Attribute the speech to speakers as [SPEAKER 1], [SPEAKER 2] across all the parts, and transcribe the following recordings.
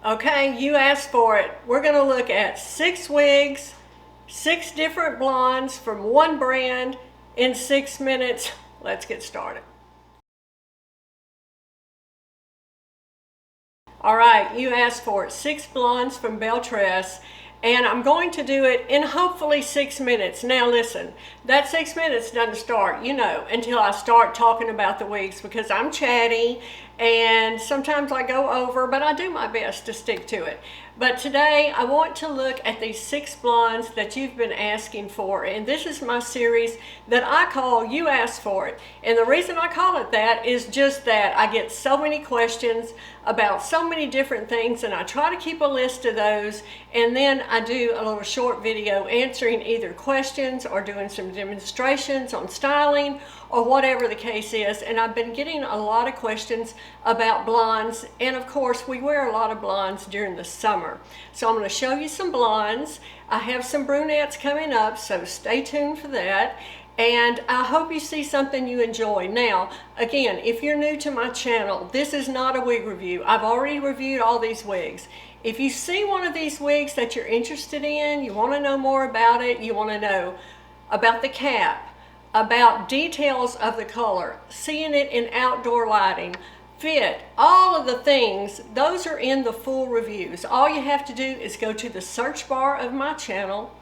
[SPEAKER 1] Okay, you asked for it. We're going to look at 6 wigs, 6 different blondes from one brand in 6 minutes. Let's get started. All right, you asked for it. 6 blondes from Belle Tress. And I'm going to do it in hopefully 6 minutes. Now listen, that 6 minutes doesn't start, until I start talking about the wigs, because I'm chatty and sometimes I go over, but I do my best to stick to it. But today I want to look at these 6 blondes that you've been asking for. And this is my series that I call You Asked For It. And the reason I call it that is just that I get so many questions about so many different things, and I try to keep a list of those, and then I do a little short video answering either questions or doing some demonstrations on styling or whatever the case is. And I've been getting a lot of questions about blondes, and of course we wear a lot of blondes during the summer. So I'm going to show you some blondes. I have some brunettes coming up, so stay tuned for that. And I hope you see something you enjoy. Now, again, if you're new to my channel, this is not a wig review. I've already reviewed all these wigs. If you see one of these wigs that you're interested in, you want to know more about it, you want to know about the cap, about details of the color, seeing it in outdoor lighting, fit, all of the things, those are in the full reviews. All you have to do is go to the search bar of my channel,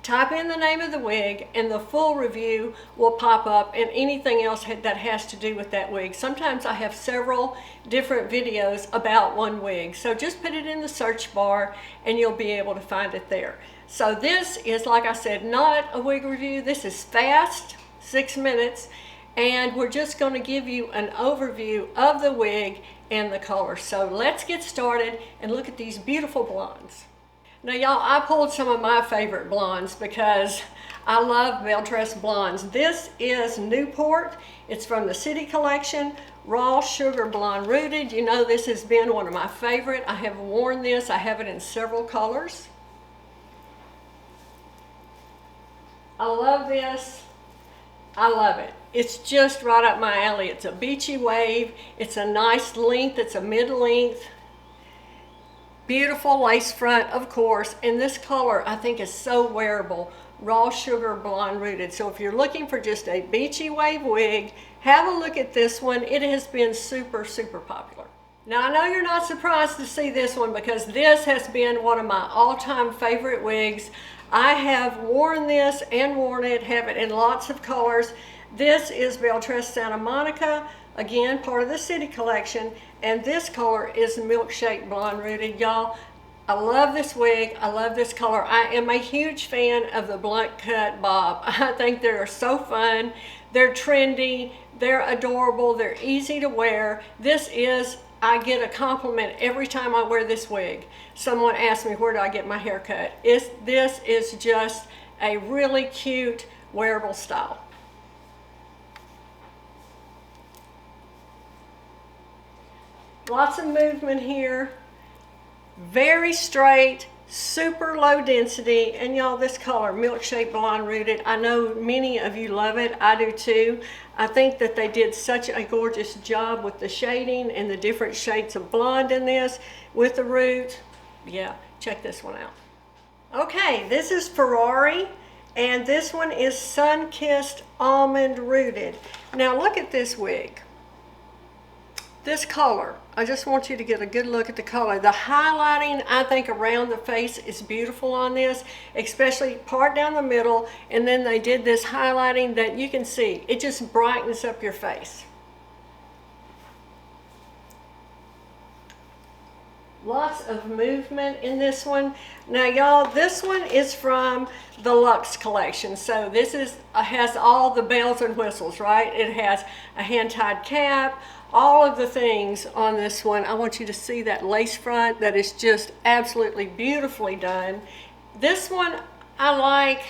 [SPEAKER 1] type in the name of the wig, and the full review will pop up, and anything else that has to do with that wig. Sometimes I have several different videos about one wig, so just put it in the search bar and you'll be able to find it there. So this is, like I said, not a wig review. This is fast, 6 minutes, and we're just going to give you an overview of the wig and the color. So let's get started and look at these beautiful blondes. Now y'all, I pulled some of my favorite blondes because I love Belle Tress blondes. This is Newport. It's from the City Collection, Raw Sugar Blonde Rooted. You know, this has been one of my favorite. I have worn this. I have it in several colors. I love this. I love it. It's just right up my alley. It's a beachy wave. It's a nice length. It's a mid-length. Beautiful lace front, of course, and this color I think is so wearable. Raw Sugar Blonde Rooted. So if you're looking for just a beachy wave wig, have a look at this one. It has been super, super popular. Now I know you're not surprised to see this one, because this has been one of my all-time favorite wigs. I have worn this and worn it, have it in lots of colors. This is Belle Tress Santa Monica, again part of the City Collection, and this color is Milkshake Blonde Rooted. Y'all, I love this wig. I love this color. I am a huge fan of the blunt cut bob. I think they're so fun. They're trendy. They're adorable. They're easy to wear. This is, I get a compliment every time I wear this wig. Someone asks me, where do I get my hair cut? This is just a really cute wearable style. Lots of movement here, very straight, super low density, and y'all, this color, Milkshake Blonde Rooted, I know many of you love it. I do too. I think that they did such a gorgeous job with the shading and the different shades of blonde in this with the root. Yeah, check this one out. Okay, this is Ferrari, and this one is Sun-Kissed Almond Rooted. Now look at this wig. This color, I just want you to get a good look at the color. The highlighting, I think, around the face is beautiful on this, especially part down the middle, and then they did this highlighting that you can see. It just brightens up your face. Lots of movement in this one. Now y'all, this one is from the Luxe collection. So this has all the bells and whistles, right? It has a hand-tied cap, all of the things on this one. I want you to see that lace front that is just absolutely beautifully done. This one I like,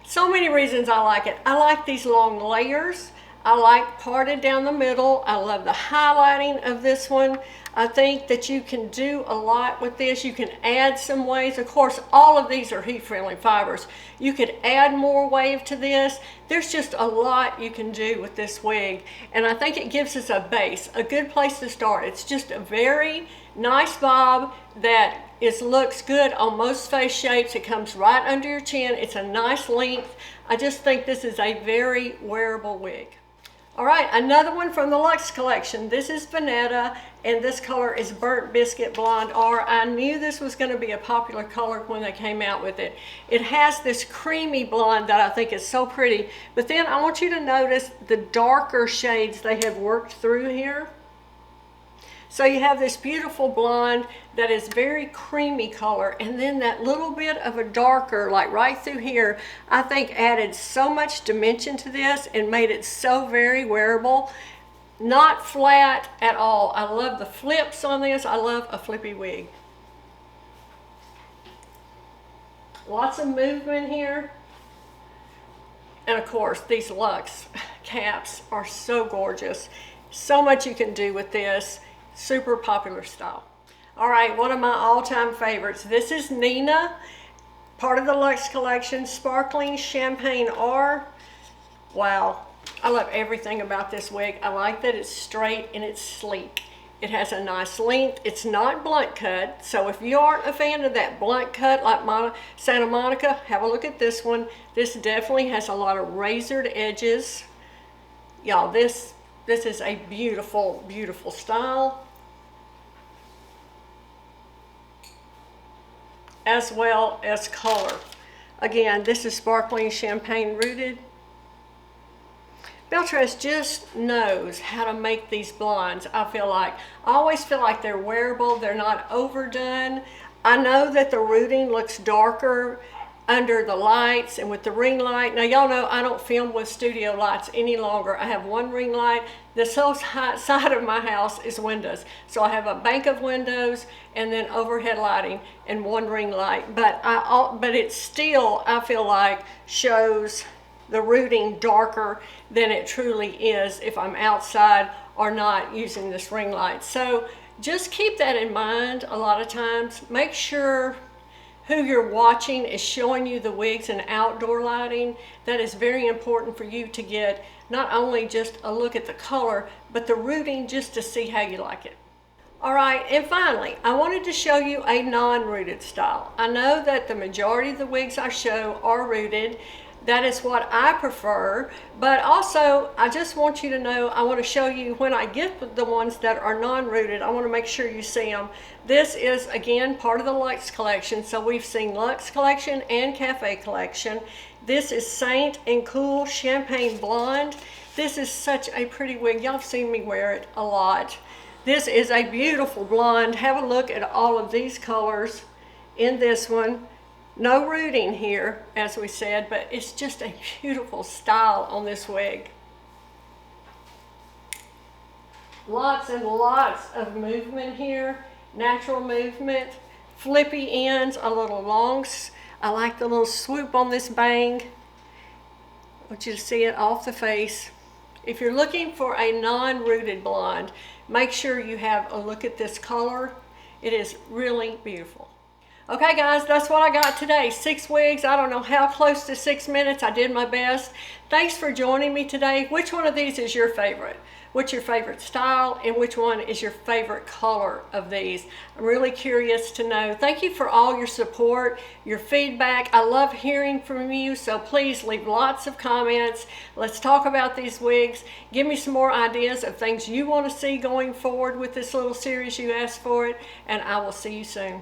[SPEAKER 1] so many reasons I like it. I like these long layers. I like parted down the middle. I love the highlighting of this one. I think that you can do a lot with this. You can add some waves. Of course, all of these are heat-friendly fibers. You could add more wave to this. There's just a lot you can do with this wig, and I think it gives us a base, a good place to start. It's just a very nice bob that looks good on most face shapes. It comes right under your chin. It's a nice length. I just think this is a very wearable wig. All right, another one from the Luxe collection. This is Vanetta, and this color is Burnt Biscuit Blonde R. I knew this was going to be a popular color when they came out with it. It has this creamy blonde that I think is so pretty, but then I want you to notice the darker shades they have worked through here. So you have this beautiful blonde that is very creamy color, and then that little bit of a darker, like right through here, I think added so much dimension to this and made it so very wearable. Not flat at all. I love the flips on this. I love a flippy wig. Lots of movement here. And of course, these Luxe caps are so gorgeous. So much you can do with this. Super popular style. All right, one of my all-time favorites. This is Nenah, part of the Luxe collection, Sparkling Champagne R. Wow, I love everything about this wig. I like that it's straight and it's sleek. It has a nice length. It's not blunt cut, so if you aren't a fan of that blunt cut like Santa Monica, have a look at this one. This definitely has a lot of razored edges. Y'all, this is a beautiful, beautiful style. As well as color. Again, this is Sparkling Champagne Rooted. Belle Tress just knows how to make these blondes, I feel like. I always feel like they're wearable, they're not overdone. I know that the rooting looks darker under the lights and with the ring light. Now y'all know I don't film with studio lights any longer. I have one ring light. This whole side of my house is windows. So I have a bank of windows and then overhead lighting and one ring light. But it still, I feel like, shows the rooting darker than it truly is if I'm outside or not using this ring light. So just keep that in mind a lot of times. Make sure who you're watching is showing you the wigs and outdoor lighting. That is very important for you to get not only just a look at the color, but the rooting just to see how you like it. All right, and finally, I wanted to show you a non-rooted style. I know that the majority of the wigs I show are rooted. That is what I prefer, but also I just want you to know, I want to show you when I get the ones that are non-rooted, I want to make sure you see them. This is, again, part of the Luxe collection, so we've seen Luxe collection and Cafe collection. This is Saint and Cool Champagne Blonde. This is such a pretty wig. Y'all have seen me wear it a lot. This is a beautiful blonde. Have a look at all of these colors in this one. No rooting here, as we said, but it's just a beautiful style on this wig. Lots and lots of movement here, natural movement, flippy ends, a little long. I like the little swoop on this bang. I want you to see it off the face. If you're looking for a non-rooted blonde, make sure you have a look at this color. It is really beautiful. Okay guys, that's what I got today. 6 wigs. I don't know how close to 6 minutes. I did my best. Thanks for joining me today. Which one of these is your favorite? What's your favorite style, and which one is your favorite color of these? I'm really curious to know. Thank you for all your support, your feedback. I love hearing from you, so please leave lots of comments. Let's talk about these wigs. Give me some more ideas of things you want to see going forward with this little series you asked for it, and I will see you soon.